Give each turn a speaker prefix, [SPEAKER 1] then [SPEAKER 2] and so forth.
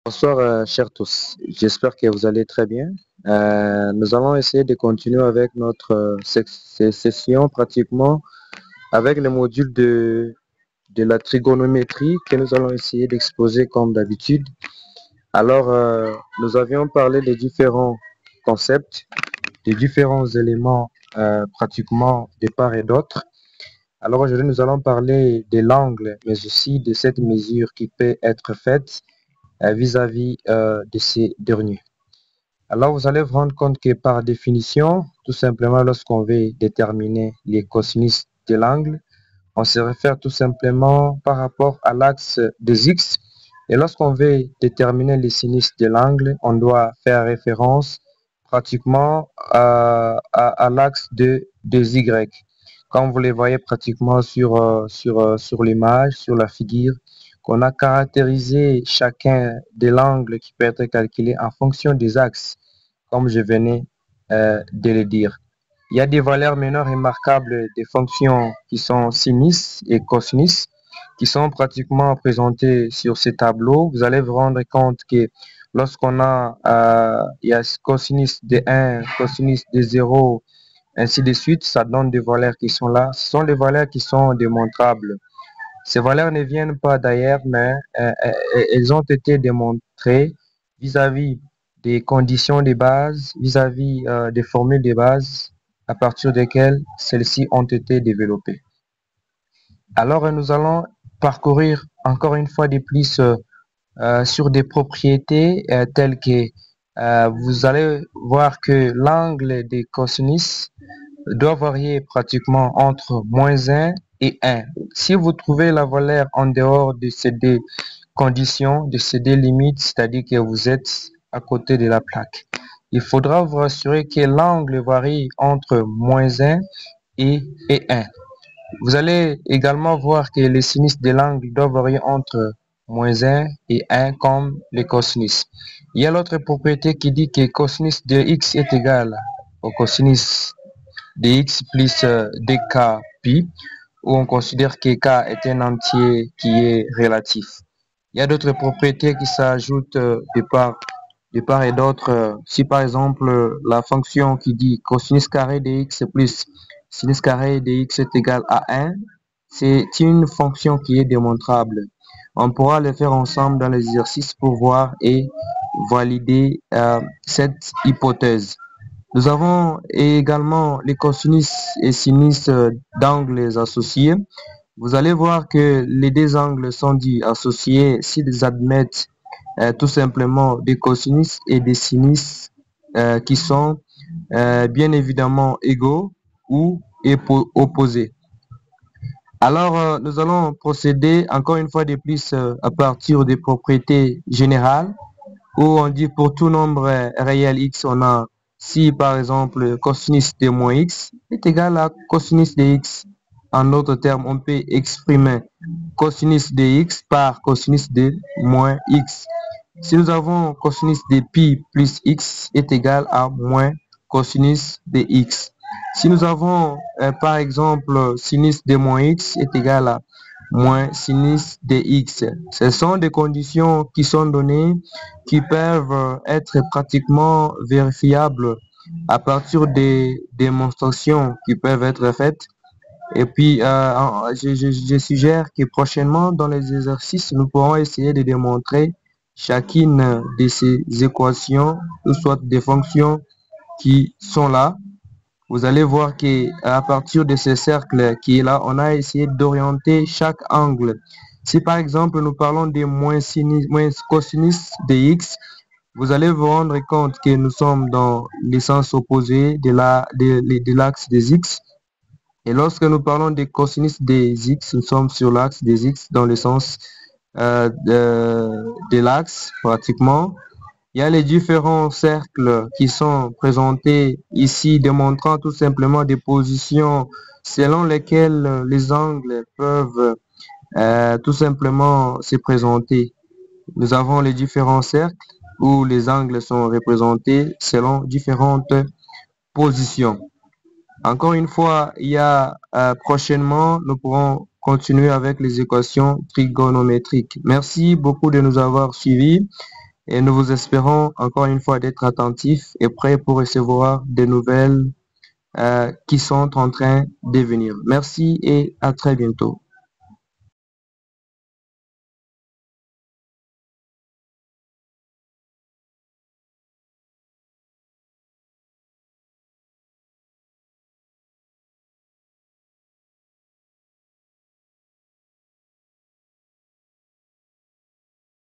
[SPEAKER 1] Bonsoir, chers tous. J'espère que vous allez très bien. Nous allons essayer de continuer avec notre session pratiquement avec le module de la trigonométrie que nous allons essayer d'exposer comme d'habitude. Alors, nous avions parlé des différents concepts, des différents éléments pratiquement de part et d'autre. Alors aujourd'hui, nous allons parler de l'angle, mais aussi de cette mesure qui peut être faite vis-à-vis de ces derniers. Alors, vous allez vous rendre compte que par définition, tout simplement, lorsqu'on veut déterminer les cosinus de l'angle, on se réfère tout simplement par rapport à l'axe des x. Et lorsqu'on veut déterminer les sinus de l'angle, on doit faire référence pratiquement à l'axe des y. Comme vous les voyez pratiquement sur l'image, sur la figure, qu'on a caractérisé chacun de l'angle qui peut être calculé en fonction des axes, comme je venais de le dire. Il y a des valeurs maintenant remarquables des fonctions qui sont sinus et cosinus, qui sont pratiquement présentées sur ces tableaux. Vous allez vous rendre compte que lorsqu'on a, il y a cosinus de 1, cosinus de 0, ainsi de suite, ça donne des valeurs qui sont là. Ce sont des valeurs qui sont démontrables. Ces valeurs ne viennent pas d'ailleurs, mais elles ont été démontrées vis-à-vis des conditions de base, vis-à-vis des formules de base à partir desquelles celles-ci ont été développées. Alors, nous allons parcourir encore une fois de plus sur des propriétés telles que vous allez voir que l'angle des cosinus doit varier pratiquement entre -1 et 1. Si vous trouvez la valeur en dehors de ces deux conditions, de ces deux limites, c'est-à-dire que vous êtes à côté de la plaque, il faudra vous rassurer que l'angle varie entre -1 et 1. Vous allez également voir que les sinus de l'angle doivent varier entre -1 et 1 comme les cosinus. Il y a l'autre propriété qui dit que cosinus de x est égal au cosinus de x plus dk pi, où on considère que k est un entier qui est relatif. Il y a d'autres propriétés qui s'ajoutent de part et d'autre. Si par exemple la fonction qui dit cosinus carré de x plus sinus carré de x est égal à 1, c'est une fonction qui est démontrable. On pourra le faire ensemble dans l'exercice pour voir et valider cette hypothèse. Nous avons également les cosinus et sinus d'angles associés. Vous allez voir que les deux angles sont dits associés s'ils admettent tout simplement des cosinus et des sinus qui sont bien évidemment égaux ou opposés. Alors, nous allons procéder encore une fois de plus à partir des propriétés générales où on dit pour tout nombre réel x, on a si par exemple cosinus de moins x est égal à cosinus de x. En d'autres termes, on peut exprimer cosinus de x par cosinus de moins x. Si nous avons cosinus de pi plus x est égal à moins cosinus de x. Si nous avons par exemple sinus de moins x est égal à moins sinus de x. Ce sont des conditions qui sont données qui peuvent être pratiquement vérifiables à partir des démonstrations qui peuvent être faites. Et puis, je suggère que prochainement, dans les exercices, nous pourrons essayer de démontrer chacune de ces équations, ou soit des fonctions qui sont là. Vous allez voir qu'à partir de ce cercle qui est là, on a essayé d'orienter chaque angle. Si par exemple, nous parlons de moins cosinus de x, vous allez vous rendre compte que nous sommes dans le sens opposé de l'axe des x. Et lorsque nous parlons de cosinus des x, nous sommes sur l'axe des x dans le sens de l'axe pratiquement. Il y a les différents cercles qui sont présentés ici, démontrant tout simplement des positions selon lesquelles les angles peuvent tout simplement se présenter. Nous avons les différents cercles où les angles sont représentés selon différentes positions. Encore une fois, il y a prochainement, nous pourrons continuer avec les équations trigonométriques. Merci beaucoup de nous avoir suivis Et nous vous espérons encore une fois d'être attentifs et prêts pour recevoir des nouvelles qui sont en train de venir. Merci et à très bientôt.